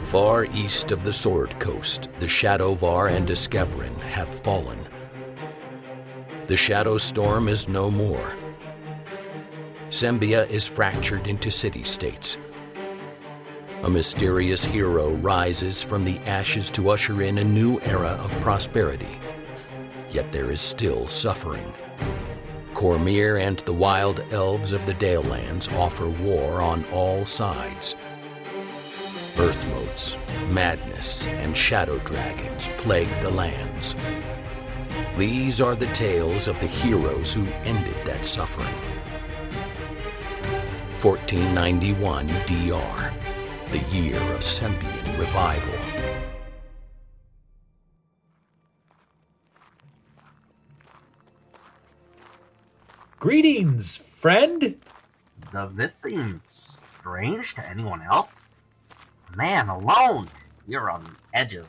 Far east of the Sword Coast, the Shadowvar and Discoverin have fallen. The Shadow Storm is no more. Sembia is fractured into city-states. A mysterious hero rises from the ashes to usher in a new era of prosperity. Yet there is still suffering. Cormyr and the wild elves of the Dalelands offer war on all sides. Earth motes, madness, and shadow dragons plague the lands. These are the tales of the heroes who ended that suffering. 1491 DR, the year of Sembian revival. Greetings, friend! Does this seem strange to anyone else? A man alone, you're on the edge of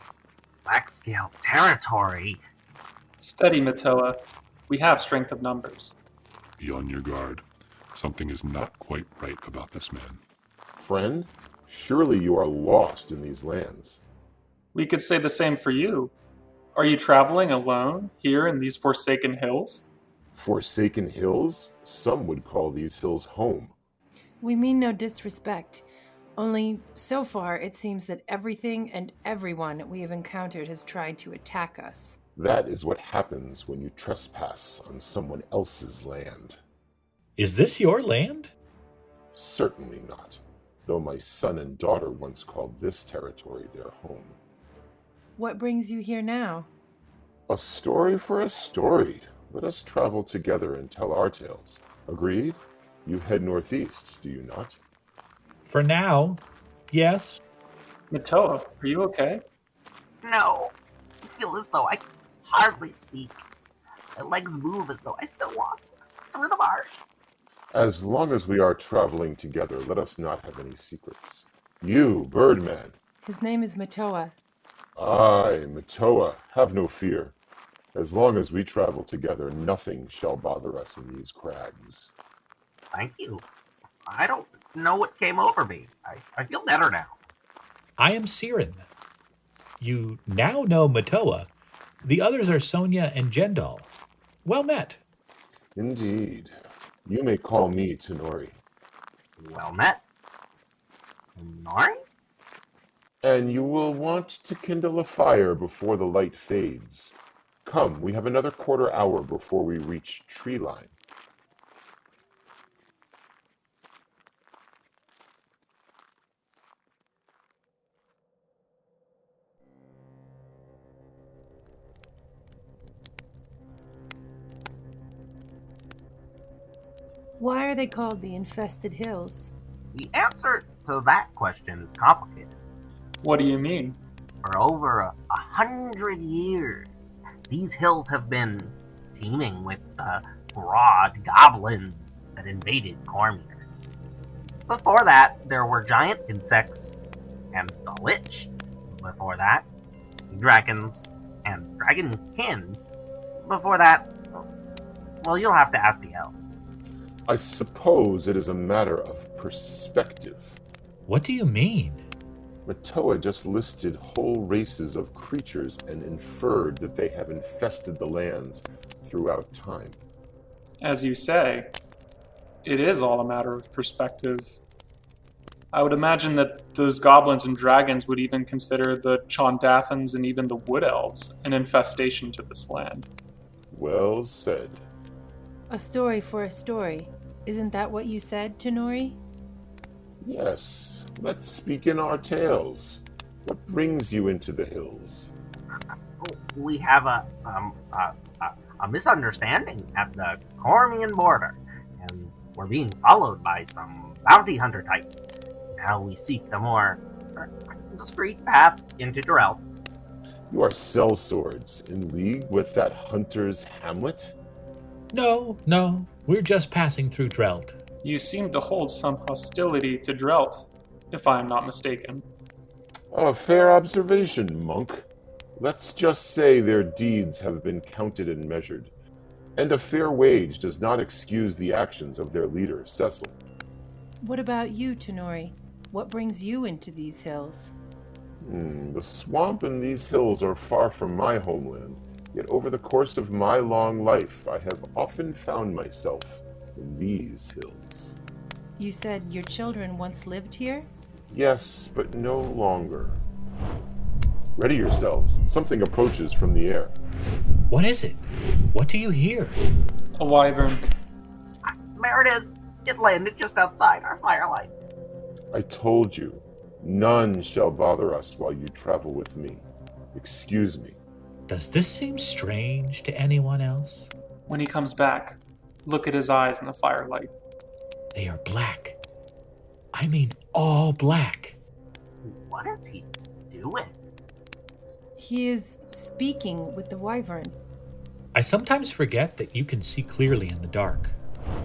black-scale territory. Steady, Matoa. We have strength of numbers. Be on your guard. Something is not quite right about this man. Friend, surely you are lost in these lands. We could say the same for you. Are you traveling alone here in these forsaken hills? Forsaken hills? Some would call these hills home. We mean no disrespect. Only, so far, it seems that everything and everyone we have encountered has tried to attack us. That is what happens when you trespass on someone else's land. Is this your land? Certainly not, though my son and daughter once called this territory their home. What brings you here now? A story for a story. Let us travel together and tell our tales. Agreed? You head northeast, do you not? For now, yes. Matoa, are you okay? No, I feel as though I can hardly speak. My legs move as though I still walk through the marsh. As long as we are traveling together, let us not have any secrets. You, Birdman. His name is Matoa. Aye, Matoa, have no fear. As long as we travel together, nothing shall bother us in these crags. Thank you. I don't know what came over me. I feel better now. I am Siren. You now know Matoa. The others are Sonia and Jendal. Well met. Indeed. You may call me Tunori. Well met. Tunori? And you will want to kindle a fire before the light fades. Come, we have another quarter hour before we reach Treeline. Why are they called the Infested Hills? The answer to that question is complicated. What do you mean? For over 100 years, these hills have been teeming with broad goblins that invaded Cormyr. Before that, there were giant insects and the Lich. Before that, dragons and dragonkin. Before that, well, you'll have to ask the elves. I suppose it is a matter of perspective. What do you mean? Matoa just listed whole races of creatures and inferred that they have infested the lands throughout time. As you say, it is all a matter of perspective. I would imagine that those goblins and dragons would even consider the Chondathans and even the Wood Elves an infestation to this land. Well said. A story for a story. Isn't that what you said, Tunori? Yes, let's speak in our tales. What brings you into the hills? We have a misunderstanding at the Cormian border, and we're being followed by some bounty hunter types. Now we seek the more discreet path into Drelt. You are sellswords in league with that hunter's hamlet? No, we're just passing through Drelt. You seem to hold some hostility to Drelt, if I am not mistaken. A fair observation, monk. Let's just say their deeds have been counted and measured, and a fair wage does not excuse the actions of their leader, Cecil. What about you, Tunori? What brings you into these hills? The swamp and these hills are far from my homeland, yet over the course of my long life I have often found myself in these hills. You said your children once lived here? Yes, but no longer. Ready yourselves. Something approaches from the air. What is it? What do you hear? A wyvern. There it is. It landed just outside our firelight. I told you, none shall bother us while you travel with me. Excuse me. Does this seem strange to anyone else? When he comes back, look at his eyes in the firelight. They are black. I mean, all black. What is he doing? He is speaking with the wyvern. I sometimes forget that you can see clearly in the dark.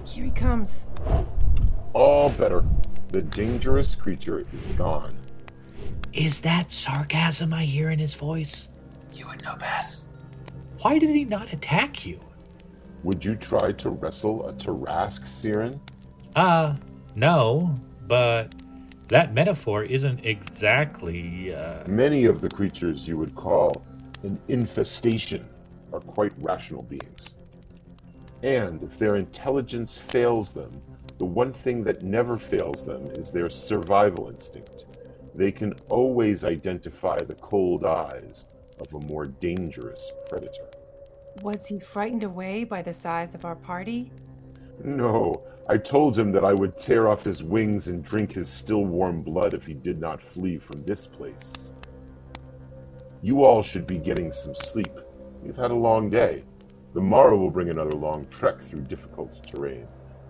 Here he comes. All better. The dangerous creature is gone. Is that sarcasm I hear in his voice? You would know best. Why did he not attack you? Would you try to wrestle a Tarask, Siren? No, but that metaphor isn't exactly, Many of the creatures you would call an infestation are quite rational beings. And if their intelligence fails them, the one thing that never fails them is their survival instinct. They can always identify the cold eyes of a more dangerous predator. Was he frightened away by the size of our party? No, I told him that I would tear off his wings and drink his still warm blood if he did not flee from this place. You all should be getting some sleep. You've had a long day. The morrow will bring another long trek through difficult terrain.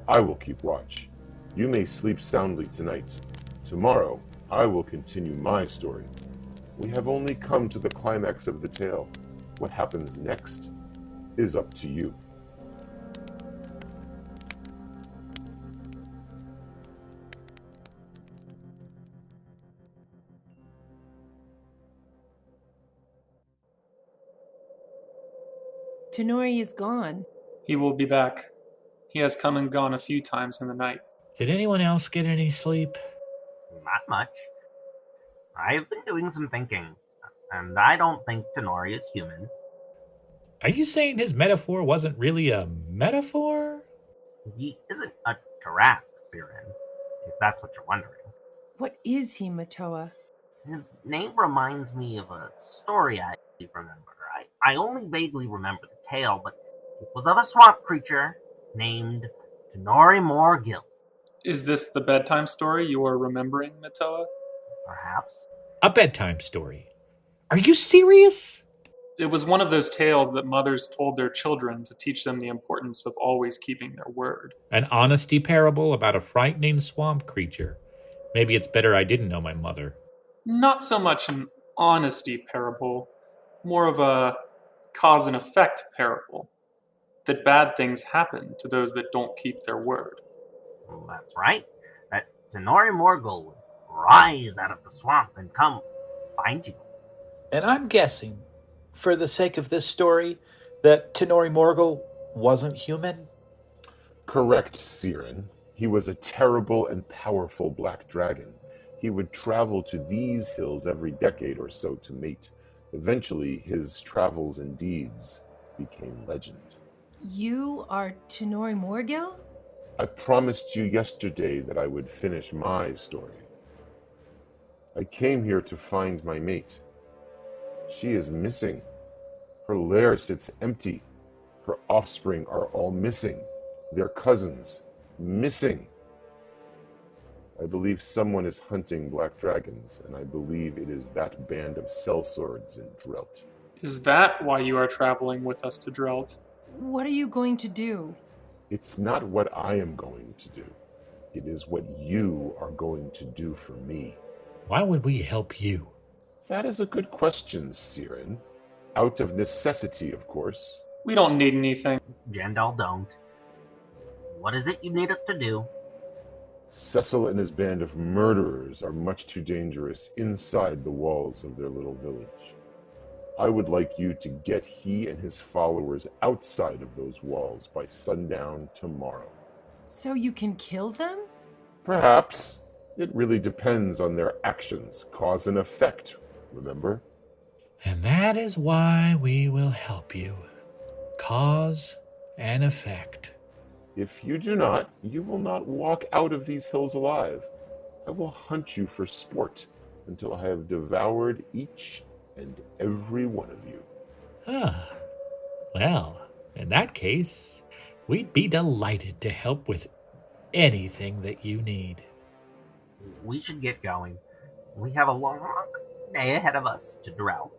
I will keep watch. You may sleep soundly tonight. Tomorrow, I will continue my story. We have only come to the climax of the tale. What happens next is up to you. Tunori is gone. He will be back. He has come and gone a few times in the night. Did anyone else get any sleep? Not much. I've been doing some thinking, and I don't think Tunori is human. Are you saying his metaphor wasn't really a metaphor? He isn't a Tarask, Siren, if that's what you're wondering. What is he, Matoa? His name reminds me of a story I remember. I only vaguely remember the tale, but it was of a swamp creature named Tunori Morgil. Is this the bedtime story you are remembering, Matoa? Perhaps. A bedtime story. Are you serious? It was one of those tales that mothers told their children to teach them the importance of always keeping their word. An honesty parable about a frightening swamp creature. Maybe it's better I didn't know my mother. Not so much an honesty parable, more of a cause and effect parable. That bad things happen to those that don't keep their word. Well, that's right. That Tunori Morgil would rise out of the swamp and come find you. And I'm guessing, for the sake of this story, that Tunori Morgil wasn't human? Correct, Siren. He was a terrible and powerful black dragon. He would travel to these hills every decade or so to mate. Eventually, his travels and deeds became legend. You are Tunori Morgil? I promised you yesterday that I would finish my story. I came here to find my mate. She is missing. Her lair sits empty. Her offspring are all missing. Their cousins, missing. I believe someone is hunting black dragons, and I believe it is that band of sellswords in Drelt. Is that why you are traveling with us to Drelt? What are you going to do? It's not what I am going to do. It is what you are going to do for me. Why would we help you? That is a good question, Siren. Out of necessity, of course. We don't need anything. Jendal don't. What is it you need us to do? Cecil and his band of murderers are much too dangerous inside the walls of their little village. I would like you to get he and his followers outside of those walls by sundown tomorrow. So you can kill them? Perhaps. It really depends on their actions, cause and effect, remember? And that is why we will help you. Cause and effect. If you do not, you will not walk out of these hills alive. I will hunt you for sport until I have devoured each and every one of you. Ah, well, in that case, we'd be delighted to help with anything that you need. We should get going. We have a long day ahead of us to drought.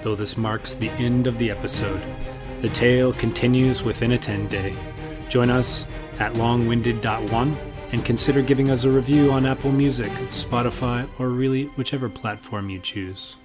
Though this marks the end of the episode, the tale continues within a 10-day. Join us at longwinded.one and consider giving us a review on Apple Music, Spotify, or really whichever platform you choose.